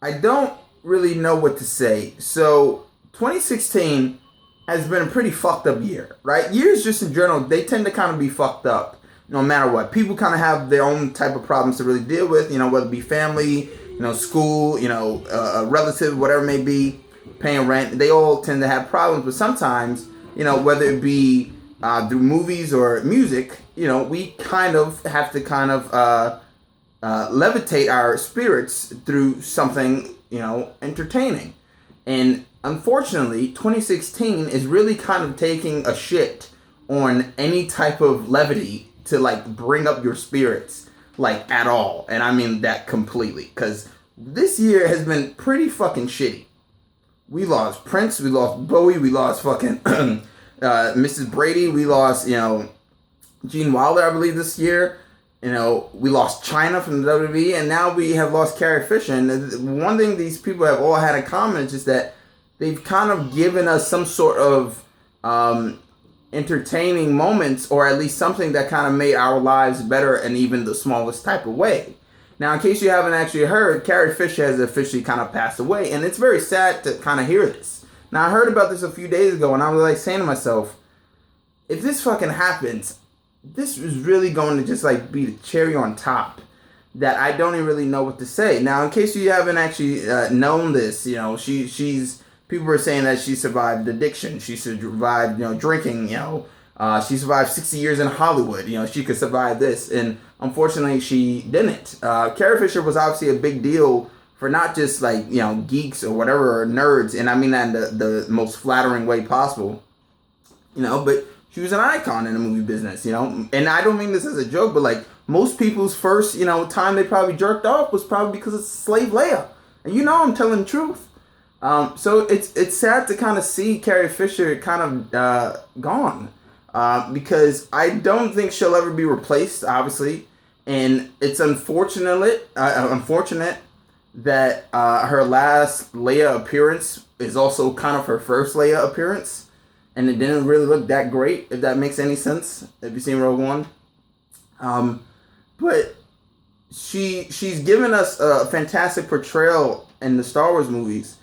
I don't really know what to say. So 2016 has been a pretty fucked up year, right? Years just in general, they tend to kind of be fucked up no matter what. People kind of have their own type of problems to really deal with, whether it be family, school, a relative, whatever it may be, paying rent. They all tend to have problems, but sometimes, whether it be through movies or music, we kind of have to levitate our spirits through something, entertaining. And unfortunately, 2016 is really kind of taking a shit on any type of levity to like bring up your spirits, like at all. And I mean that completely. Because this year has been pretty fucking shitty. We lost Prince, we lost Bowie, we lost fucking Mrs. Brady, we lost, Gene Wilder, I believe, this year. We lost China from the WWE, and now we have lost Carrie Fisher. And one thing these people have all had in common is just that they've kind of given us some sort of entertaining moments, or at least something that kind of made our lives better in even the smallest type of way. Now, in case you haven't actually heard, Carrie Fisher has officially kind of passed away, and it's very sad to kind of hear this. Now, I heard about this a few days ago, and I was like saying to myself, if this fucking happens, this is really going to just like be the cherry on top that I don't even really know what to say. Now, in case you haven't actually known this, she's people were saying that she survived addiction, she survived drinking, she survived 60 years in Hollywood. She could survive this, and unfortunately, she didn't. Carrie Fisher was obviously a big deal for not just like geeks or whatever, or nerds, and I mean that in the most flattering way possible. But she was an icon in the movie business, and I don't mean this as a joke, but like most people's first, time they probably jerked off was probably because of Slave Leia, and I'm telling the truth. So it's sad to kind of see Carrie Fisher kind of gone, because I don't think she'll ever be replaced, obviously, and it's unfortunate that her last Leia appearance is also kind of her first Leia appearance. And it didn't really look that great, if that makes any sense. Have you seen Rogue One? But she's given us a fantastic portrayal in the Star Wars movies.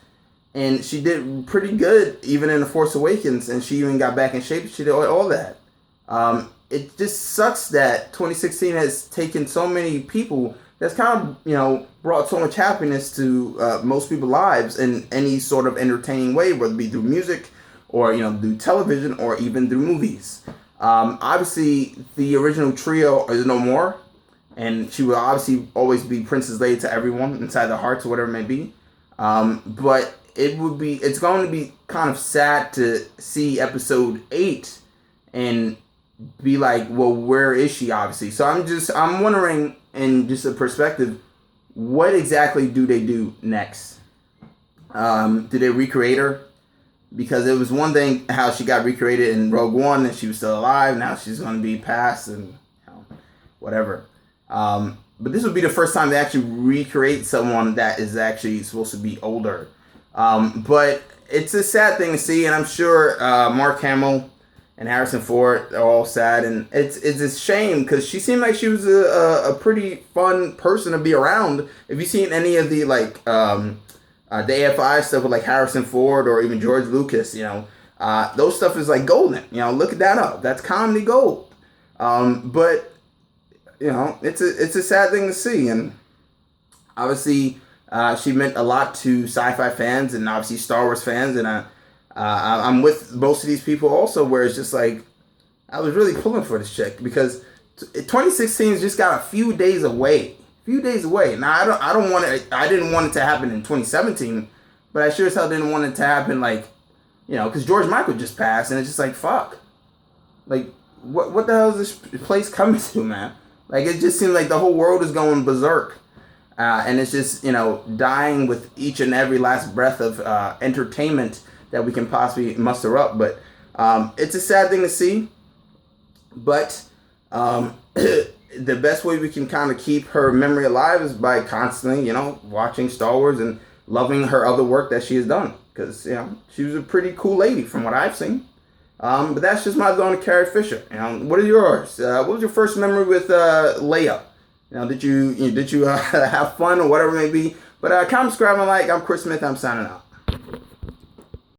And she did pretty good even in The Force Awakens. And she even got back in shape. She did all that. It just sucks that 2016 has taken so many people. That's kind of, brought so much happiness to most people's lives in any sort of entertaining way, whether it be through music, or through television, or even through movies. Obviously, the original trio is no more, and she will obviously always be Princess Leia to everyone inside their hearts, or whatever it may be. But it's going to be kind of sad to see episode 8 and be like, well, where is she? Obviously, so I'm wondering, in just a perspective, what exactly do they do next? Do they recreate her? Because it was one thing how she got recreated in Rogue One and she was still alive. Now she's going to be passed and whatever. But this would be the first time they actually recreate someone that is actually supposed to be older. But it's a sad thing to see, and I'm sure Mark Hamill and Harrison Ford are all sad. And it's a shame because she seemed like she was a pretty fun person to be around. If you've seen any of the the AFI stuff with like Harrison Ford or even George Lucas, those stuff is like golden. Look that up. That's comedy gold. But it's a sad thing to see, and obviously she meant a lot to sci-fi fans and obviously Star Wars fans, and I'm with most of these people also, where it's just like I was really pulling for this chick because 2016 just got a few days away. Now I don't want it. I didn't want it to happen in 2017, but I sure as hell didn't want it to happen because George Michael just passed, and it's just like fuck. Like what the hell is this place coming to, man? Like it just seems like the whole world is going berserk, and it's just dying with each and every last breath of entertainment that we can possibly muster up. But it's a sad thing to see, but. The best way we can kind of keep her memory alive is by constantly, watching Star Wars and loving her other work that she has done. Because, she was a pretty cool lady from what I've seen. But that's just my thought on Carrie Fisher. What are yours? What was your first memory with Leia? Did you have fun or whatever it may be? But comment, subscribe, and like. I'm Chris Smith. I'm signing out.